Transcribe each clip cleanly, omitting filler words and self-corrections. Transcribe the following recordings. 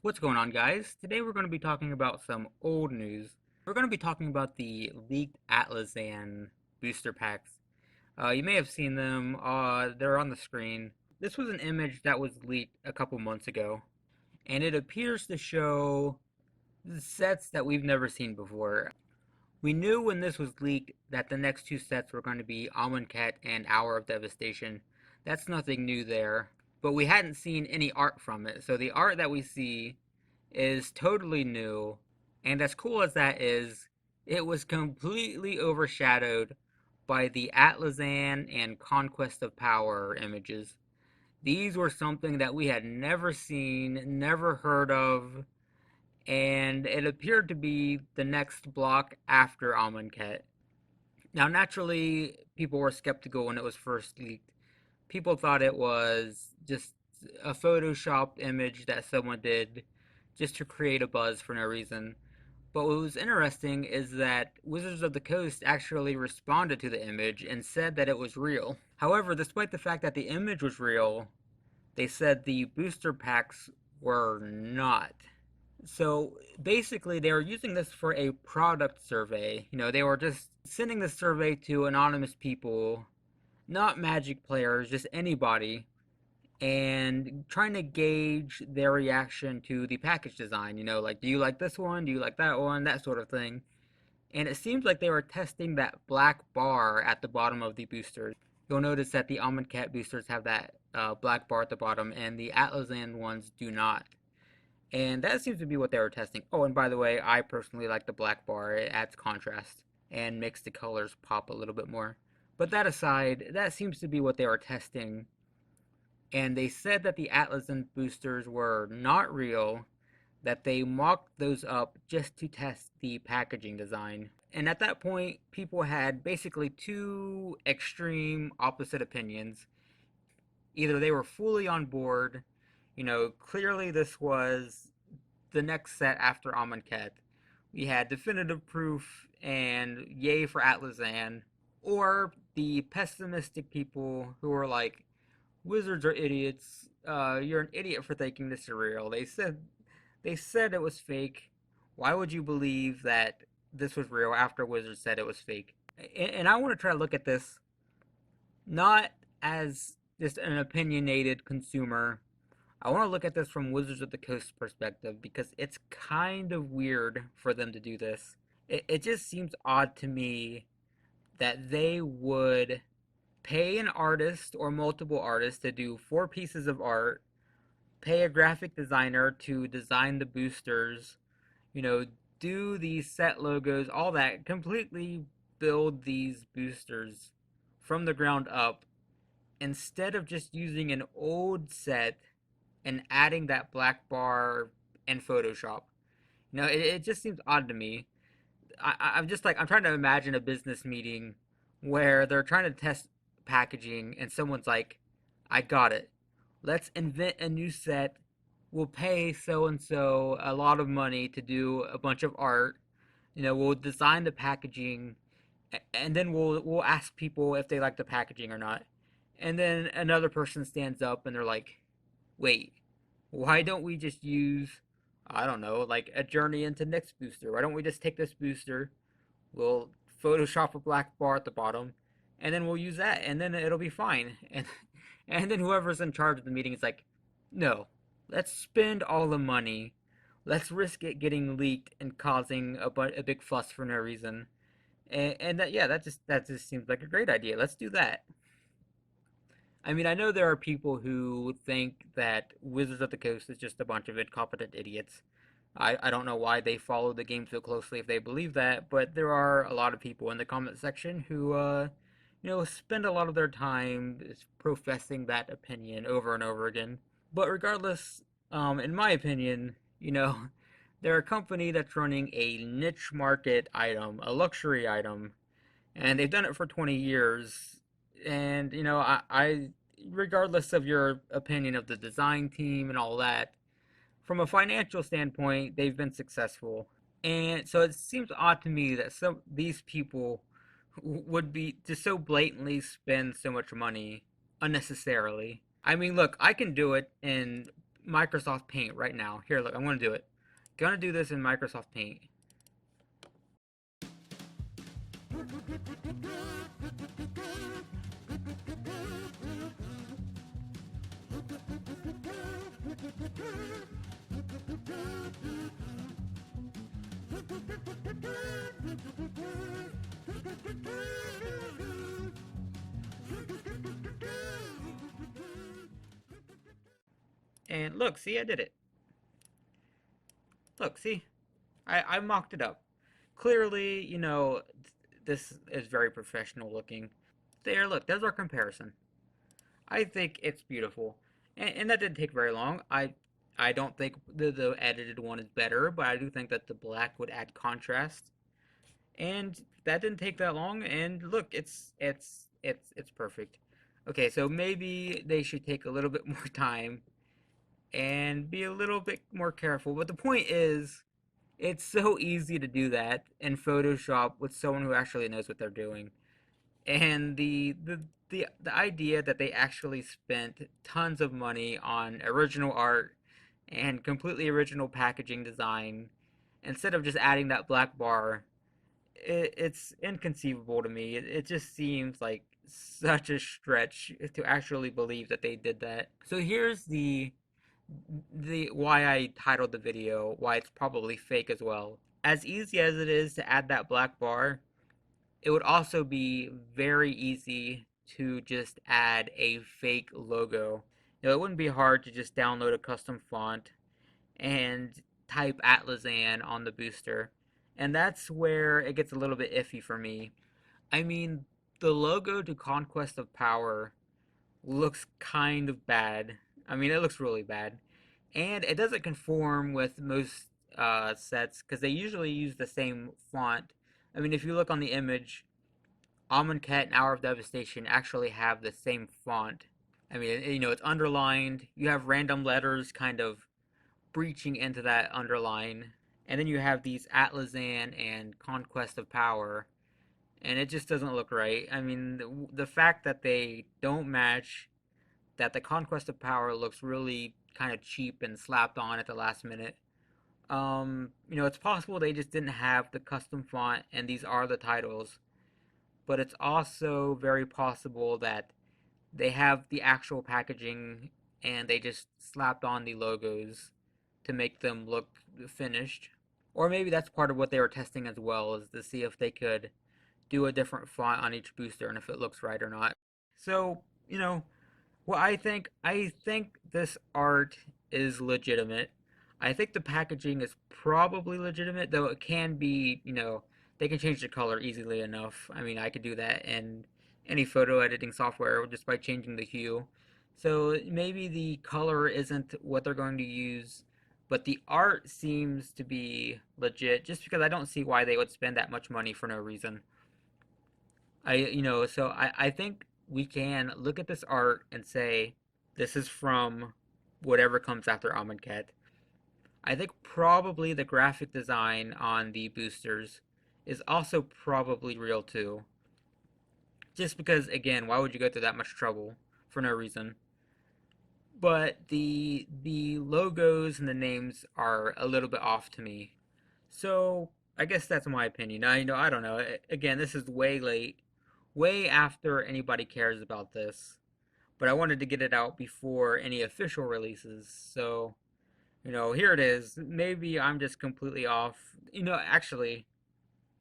What's going on, guys? Today we're going to be talking about some old news. We're going to be talking about the leaked Atlazan booster packs. You may have seen them, they're on the screen. This was an image that was leaked a couple months ago, and it appears to show sets that we've never seen before. We knew when this was leaked that the next two sets were going to be Amonkhet and Hour of Devastation. That's nothing new there. But we hadn't seen any art from it. So the art that we see is totally new. And as cool as that is, it was completely overshadowed by the Atlazan and Conquest of Power images. These were something that we had never seen, never heard of, and it appeared to be the next block after Amonkhet. Now, naturally, people were skeptical when it was first leaked. People thought it was just a photoshopped image that someone did just to create a buzz for no reason. But what was interesting is that Wizards of the Coast actually responded to the image and said that it was real. However, despite the fact that the image was real, they said the booster packs were not. So basically, they were using this for a product survey. They were just sending the survey to anonymous people, not Magic players, just anybody, and trying to gauge their reaction to the package design. Like, do you like this one? Do you like that one? That sort of thing. And it seems like they were testing that black bar at the bottom of the boosters. You'll notice that the Almond Cat boosters have that black bar at the bottom, and the Atlazan ones do not. And that seems to be what they were testing. Oh, and by the way, I personally like the black bar. It adds contrast and makes the colors pop a little bit more. But that aside, that seems to be what they were testing. And they said that the Atlazan boosters were not real, that they mocked those up just to test the packaging design. And at that point, people had basically two extreme opposite opinions. Either they were fully on board, clearly this was the next set after Amonkhet. We had definitive proof and yay for Atlazan, or the pessimistic people who were like, Wizards are idiots. You're an idiot for thinking this is real. They said it was fake. Why would you believe that this was real after Wizards said it was fake? And I want to try to look at this not as just an opinionated consumer. I want to look at this from Wizards of the Coast perspective because it's kind of weird for them to do this. It just seems odd to me that they would pay an artist or multiple artists to do 4 pieces of art, pay a graphic designer to design the boosters, you know, do these set logos, all that, completely build these boosters from the ground up instead of just using an old set and adding that black bar in Photoshop. It just seems odd to me. I'm just like, I'm trying to imagine a business meeting where they're trying to test packaging and someone's like, I got it. Let's invent a new set. We'll pay so and so a lot of money to do a bunch of art. We'll design the packaging and then we'll ask people if they like the packaging or not. And then another person stands up and they're like, wait, why don't we just use, I don't know, like a journey into next booster? Why don't we just take this booster, we'll Photoshop a black bar at the bottom, and then we'll use that, and then it'll be fine. And then whoever's in charge of the meeting is like, no, let's spend all the money. Let's risk it getting leaked and causing a big fuss for no reason. And that, yeah, that just seems like a great idea. Let's do that. I mean, I know there are people who think that Wizards of the Coast is just a bunch of incompetent idiots. I don't know why they follow the game so closely if they believe that, but there are a lot of people in the comment section who, spend a lot of their time professing that opinion over and over again. But regardless, in my opinion, they're a company that's running a niche market item, a luxury item, and they've done it for 20 years. And I regardless of your opinion of the design team and all that, from a financial standpoint, they've been successful. And so it seems odd to me that some these people would be to so blatantly spend so much money unnecessarily. I mean, look, I can do it in Microsoft Paint right now. Here, look, I'm gonna do it. Gonna do this in Microsoft Paint. And look, see, I did it. Look, see, I mocked it up. Clearly, this is very professional looking. There, look, there's our comparison. I think it's beautiful, and that didn't take very long. I don't think the edited one is better, but I do think that the black would add contrast, and that didn't take that long. And look, it's perfect. Okay, so maybe they should take a little bit more time and be a little bit more careful. But the point is, it's so easy to do that in Photoshop with someone who actually knows what they're doing. And the idea that they actually spent tons of money on original art and completely original packaging design instead of just adding that black bar, it's inconceivable to me. It just seems like such a stretch to actually believe that they did that. So here's the why I titled the video why it's probably fake as well. As easy as it is to add that black bar, it would also be very easy to just add a fake logo. It wouldn't be hard to just download a custom font and type Atlazan on the booster. And that's where it gets a little bit iffy for me. I mean, the logo to Conquest of Power looks kind of bad. I mean, it looks really bad. And it doesn't conform with most sets because they usually use the same font. I mean, if you look on the image, Amonkhet and Hour of Devastation actually have the same font. I mean, it's underlined. You have random letters kind of breaching into that underline. And then you have these Atlazan and Conquest of Power. And it just doesn't look right. I mean, the fact that they don't match, that the Conquest of Power looks really kind of cheap and slapped on at the last minute. It's possible they just didn't have the custom font and these are the titles, but it's also very possible that they have the actual packaging and they just slapped on the logos to make them look finished. Or maybe that's part of what they were testing as well, is to see if they could do a different font on each booster and if it looks right or not. So, well, I think this art is legitimate. I think the packaging is probably legitimate, though it can be, they can change the color easily enough. I mean, I could do that in any photo editing software just by changing the hue. So maybe the color isn't what they're going to use, but the art seems to be legit just because I don't see why they would spend that much money for no reason. So I think we can look at this art and say this is from whatever comes after Amonkhet. I think probably the graphic design on the boosters is also probably real too. Just because, again, why would you go through that much trouble for no reason? But the logos and the names are a little bit off to me. So I guess that's my opinion. I don't know. Again, this is way late, way after anybody cares about this. But I wanted to get it out before any official releases. So, here it is. Maybe I'm just completely off. Actually,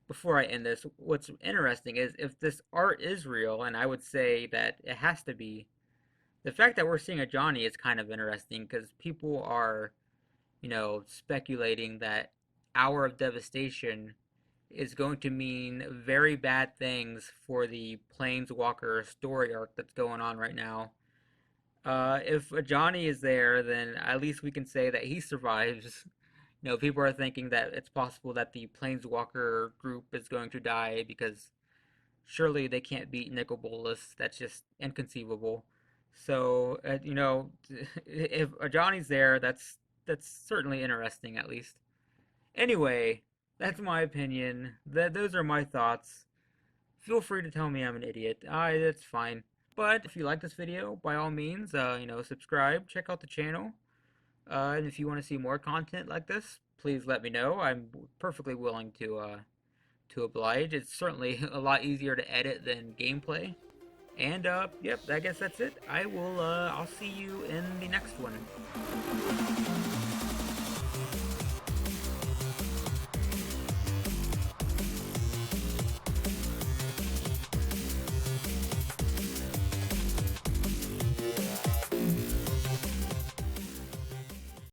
before I end this, what's interesting is if this art is real, and I would say that it has to be, the fact that we're seeing a Johnny is kind of interesting because people are, speculating that Hour of Devastation is going to mean very bad things for the Planeswalker story arc that's going on right now. If Johnny is there, then at least we can say that he survives. People are thinking that it's possible that the Planeswalker group is going to die because surely they can't beat Nicol Bolas. That's just inconceivable. So, if Johnny's there, that's certainly interesting at least. Anyway, that's my opinion. Those are my thoughts. Feel free to tell me I'm an idiot. That's fine. But if you like this video, by all means, subscribe, check out the channel. And if you want to see more content like this, please let me know. I'm perfectly willing to oblige. It's certainly a lot easier to edit than gameplay. And yep, I guess that's it. I'll see you in the next one.